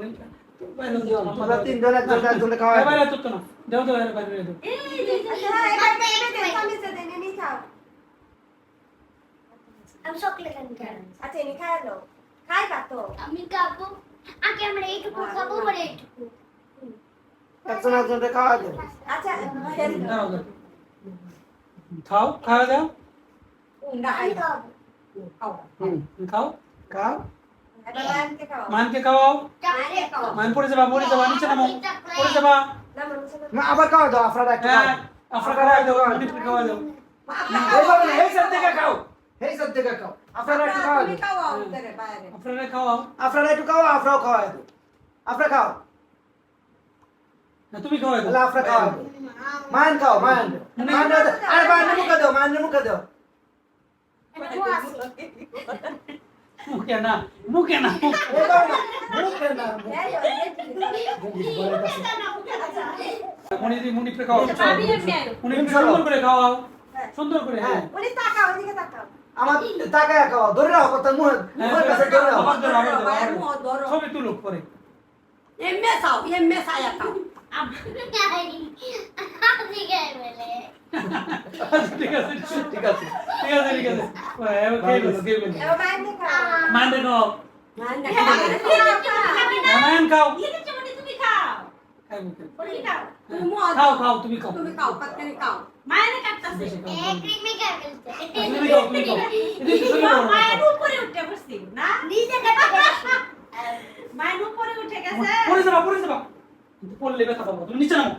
তোমরা তিনজন একজন খাওয়া বাইরে তো না দাও তো বাইরে দাও আমি চকলেট আনি খাই আচ্ছা এনে খাই লো খাই পাতো আমি খাবো আগে আমরা এইটুকু খাবো পরে এইটুকু একজন খাওয়া দাও আচ্ছা দাও খাও খাওয়া দাও না আমি আই খাবো খাও খাও খাও এবার লাইনকে খাও মানকে খাওয়াও চকলেট খাবো মান পড়ে যাবা নিচে নামো পড়ে যাবা না মানুষ না আবার খাওয়া দাও আপনারা একটু খাও হ্যাঁ আপনারা খাওয়া দাও মনিপুরি খাওয়া দাও এইভাবে না, এই সব থেকে খাও এই সব থেকে খাও আপনারা একটু খাওয়া তুমি দাও খাও ভিতরে বাইরে আপনারা খাওয়াও আপনারা একটু খাও আপনারাও খাওয়া দাও আপনারা খাও না তুমি খাওয়া দাও তাহলে আপনারা খাওয়া দাও মান খাও মান আরে মান মুখে দাও মান মুখে দাও মুখে না মুখে না এইভাবে না মুখে না মনিপুরি খাওয়াও মনিপুরি সুন্দর করে খাওয়াও সুন্দর করে হ্যাঁ উনি তাকাও ওদিকে তাকাও আমার তাকায় খাও ধরে রাখো কথা মুখের কাছে ধরে রাখো আবার ধরো ছবি তুলো পরে এমএ সায়া খাও আমি খাই বলে ঠিক আছে ঠিক আছে ঠিক আছে ঠিক আছে খেয়ে এবার বাইরে খাও মান খাও মান মান খাও তুমি খাও খাই মুখে তুমি খাও খাও খাও তুমি খাও তুমি খাও পাতনি খাও মায়ের কাটতাছে ক্রিমি খাই বলতে তুমি খাও তুমি খাও এটা তো শুরু করো মায়ের উপরে উঠে বসছি না নিজে কাটতে গেছি মায়ের উপরে উঠে গেছে পড়ে যাবা পড়লে ব্যথা পাবো তুমি নিচে নামো